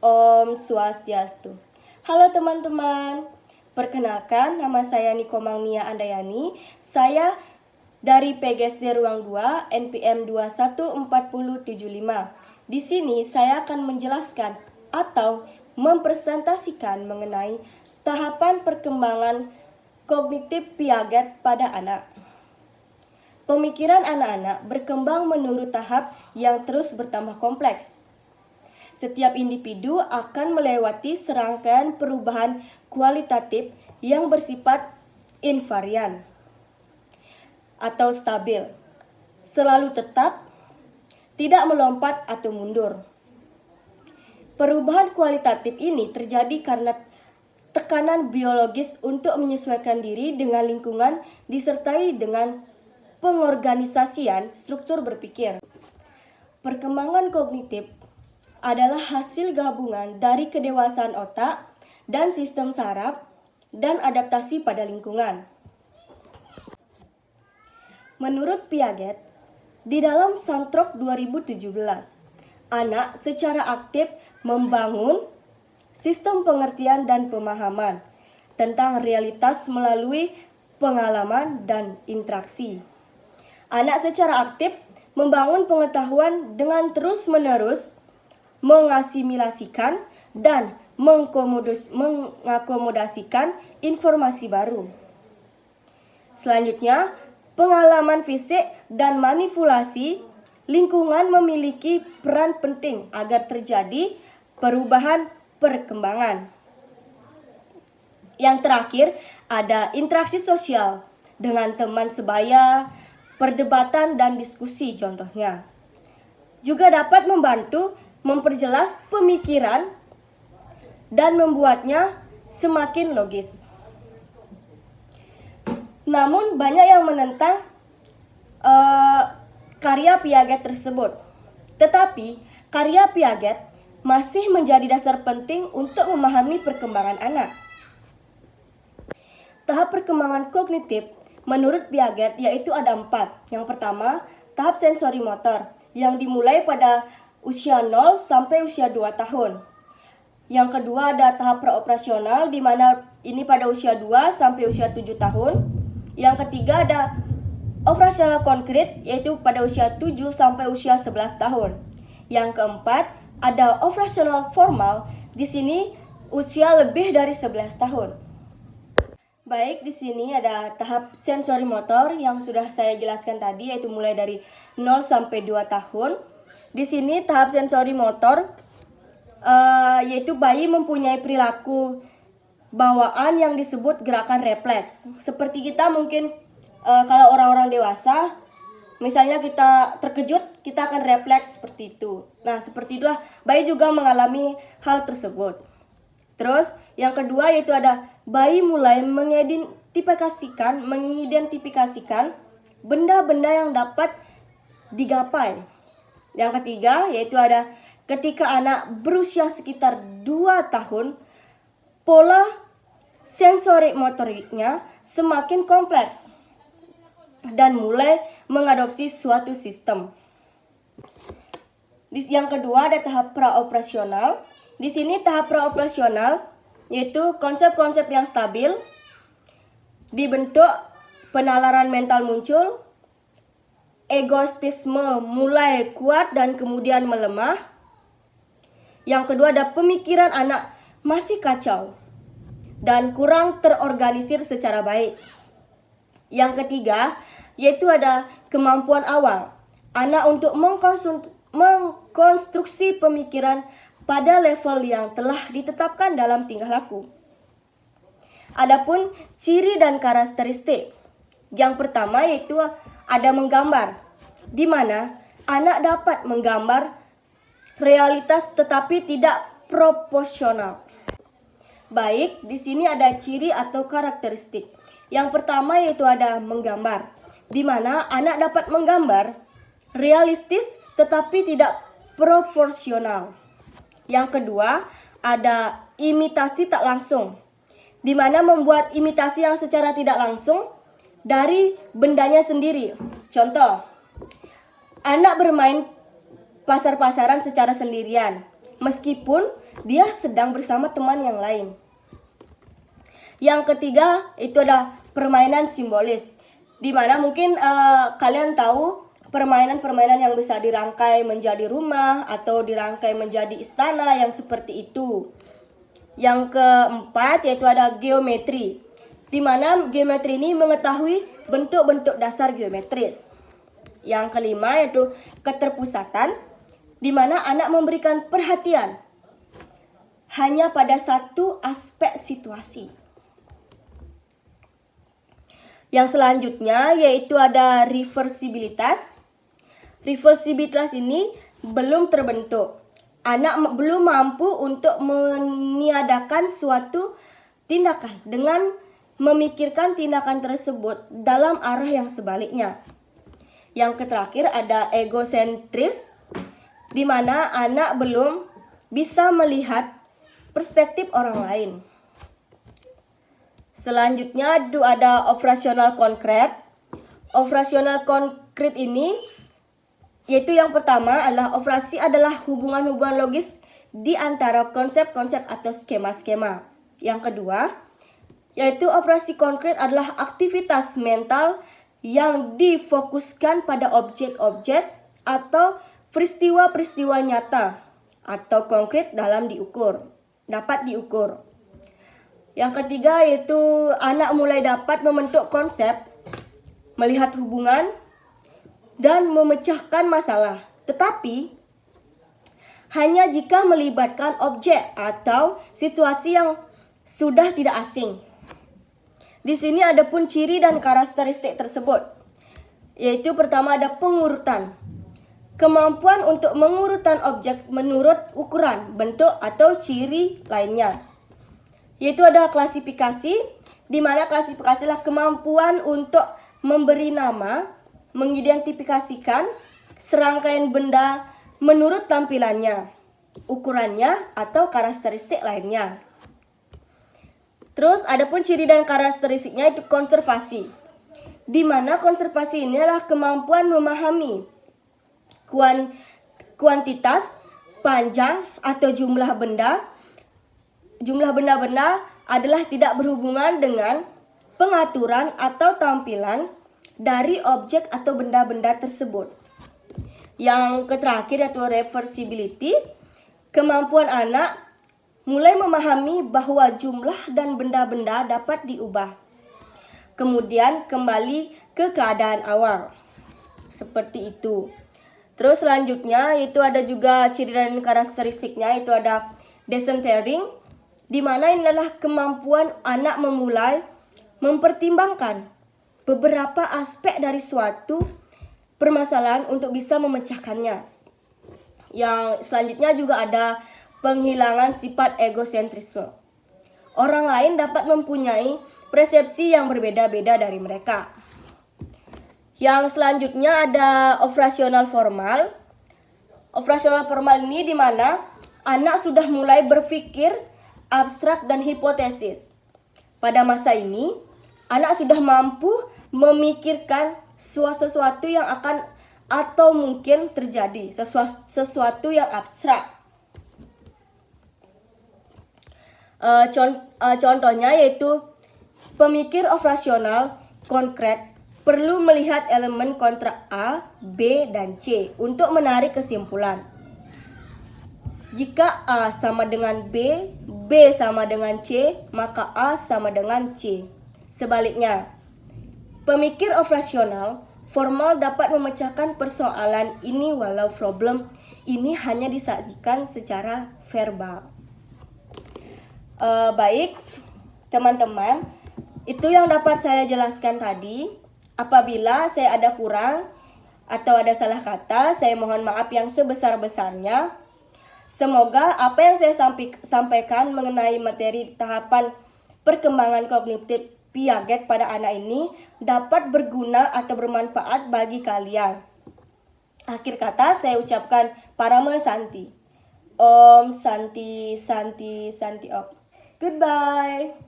Om Swastiastu. Halo teman-teman, perkenalkan nama saya Niko Mangnia Andayani. Saya dari PGSD Ruang 2 NPM 214075. Di sini saya akan menjelaskan atau mempresentasikan mengenai tahapan perkembangan kognitif Piaget pada anak. Pemikiran anak-anak berkembang menurut tahap yang terus bertambah kompleks. Setiap individu akan melewati serangkaian perubahan kualitatif yang bersifat invarian atau stabil, selalu tetap, tidak melompat atau mundur. Perubahan kualitatif ini terjadi karena tekanan biologis untuk menyesuaikan diri dengan lingkungan disertai dengan pengorganisasian struktur berpikir. Perkembangan kognitif adalah hasil gabungan dari kedewasaan otak dan sistem saraf dan adaptasi pada lingkungan. Menurut Piaget, di dalam Santrok 2017, anak secara aktif membangun sistem pengertian dan pemahaman tentang realitas melalui pengalaman dan interaksi. Anak secara aktif membangun pengetahuan dengan terus-menerus mengasimilasikan dan mengakomodasikan informasi baru. Selanjutnya, pengalaman fisik dan manipulasi lingkungan memiliki peran penting agar terjadi perubahan perkembangan. Yang terakhir, ada interaksi sosial dengan teman sebaya, perdebatan dan diskusi contohnya. Juga dapat membantu memperjelas pemikiran dan membuatnya semakin logis. Namun banyak yang menentang karya Piaget tersebut. Tetapi karya Piaget masih menjadi dasar penting untuk memahami perkembangan anak. Tahap perkembangan kognitif menurut Piaget yaitu ada 4. Yang pertama, tahap sensori motor yang dimulai pada usia 0 sampai usia 2 tahun. Yang kedua ada tahap praoperasional di mana ini pada usia 2 sampai usia 7 tahun. Yang ketiga ada operasional konkret yaitu pada usia 7 sampai usia 11 tahun. Yang keempat ada operasional formal, di sini usia lebih dari 11 tahun. Baik, di sini ada tahap sensori motor yang sudah saya jelaskan tadi yaitu mulai dari 0 sampai 2 tahun. Di sini tahap sensori motor yaitu bayi mempunyai perilaku bawaan yang disebut gerakan refleks. Seperti kita mungkin kalau orang-orang dewasa, misalnya kita terkejut, kita akan refleks seperti itu. Nah, seperti itulah bayi juga mengalami hal tersebut. Terus yang kedua yaitu ada bayi mulai mengidentifikasikan benda-benda yang dapat digapai. Yang ketiga yaitu ada ketika anak berusia sekitar 2 tahun, pola sensorik motoriknya semakin kompleks dan mulai mengadopsi suatu sistem. Yang kedua ada tahap praoperasional. Di sini tahap praoperasional yaitu konsep-konsep yang stabil, dibentuk, penalaran mental muncul, egoistisme mulai kuat dan kemudian melemah. Yang kedua ada pemikiran anak masih kacau dan kurang terorganisir secara baik. Yang ketiga yaitu ada kemampuan awal anak untuk mengkonstruksi pemikiran pada level yang telah ditetapkan dalam tingkah laku. Adapun ciri dan karakteristik. Yang pertama yaitu ada menggambar, di mana anak dapat menggambar realitas tetapi tidak proporsional. Baik, di sini ada ciri atau karakteristik. Yang pertama yaitu ada menggambar, di mana anak dapat menggambar realistis tetapi tidak proporsional. Yang kedua ada imitasi tak langsung, di mana membuat imitasi yang secara tidak langsung dari bendanya sendiri. Contoh, anak bermain pasar-pasaran secara sendirian. meskipun dia sedang bersama teman yang lain. Yang ketiga itu ada permainan simbolis, di mana mungkin kalian tahu permainan-permainan yang bisa dirangkai menjadi rumah atau dirangkai menjadi istana yang seperti itu. Yang keempat yaitu ada geometri, di mana geometri ini mengetahui bentuk-bentuk dasar geometris. Yang kelima yaitu keterpusatan, di mana anak memberikan perhatian hanya pada satu aspek situasi. Yang selanjutnya yaitu ada reversibilitas. Reversibilitas ini belum terbentuk. Anak belum mampu untuk meniadakan suatu tindakan dengan memikirkan tindakan tersebut dalam arah yang sebaliknya. Yang terakhir ada egosentris, di mana anak belum bisa melihat perspektif orang lain. Selanjutnya ada operasional konkret. Operasional konkret ini yaitu yang pertama adalah operasi adalah hubungan-hubungan logis di antara konsep-konsep atau skema-skema. Yang kedua, yaitu operasi konkret adalah aktivitas mental yang difokuskan pada objek-objek atau peristiwa-peristiwa nyata atau konkret dapat diukur. Yang ketiga yaitu anak mulai dapat membentuk konsep, melihat hubungan, dan memecahkan masalah, tetapi hanya jika melibatkan objek atau situasi yang sudah tidak asing. Di sini ada pun ciri dan karakteristik tersebut, yaitu pertama ada pengurutan. Kemampuan untuk mengurutan objek menurut ukuran, bentuk, atau ciri lainnya. Yaitu ada klasifikasi, di mana klasifikasi adalah kemampuan untuk memberi nama, mengidentifikasikan serangkaian benda menurut tampilannya, ukurannya, atau karakteristik lainnya. Terus ada pun ciri dan karakteristiknya itu konservasi, di mana konservasi ini adalah kemampuan memahami kuantitas, panjang, atau jumlah benda. Jumlah benda-benda adalah tidak berhubungan dengan pengaturan atau tampilan dari objek atau benda-benda tersebut. Yang terakhir yaitu reversibility, kemampuan anak mulai memahami bahwa jumlah dan benda-benda dapat diubah, kemudian kembali ke keadaan awal. Seperti itu. Terus selanjutnya itu ada juga ciri dan karakteristiknya, itu ada decentering, di mana ini adalah kemampuan anak memulai mempertimbangkan beberapa aspek dari suatu permasalahan untuk bisa memecahkannya. Yang selanjutnya juga ada penghilangan sifat egosentrisme. Orang lain dapat mempunyai persepsi yang berbeda-beda dari mereka. Yang selanjutnya ada operasional formal. Operasional formal ini di mana anak sudah mulai berpikir abstrak dan hipotesis. Pada masa ini, anak sudah mampu memikirkan sesuatu yang akan atau mungkin terjadi, sesuatu yang abstrak. Contohnya yaitu pemikir operasional konkret perlu melihat elemen kontrak A, B, dan C untuk menarik kesimpulan. Jika A sama dengan B, B sama dengan C, maka A sama dengan C. Sebaliknya, pemikir operasional formal dapat memecahkan persoalan ini walau problem ini hanya disajikan secara verbal. Baik, teman-teman, itu yang dapat saya jelaskan tadi. Apabila saya ada kurang atau ada salah kata, saya mohon maaf yang sebesar-besarnya. Semoga apa yang saya sampaikan mengenai materi tahapan perkembangan kognitif Piaget pada anak ini dapat berguna atau bermanfaat bagi kalian. Akhir kata saya ucapkan Parama Santi. Om Santi Santi Santi Om. Goodbye.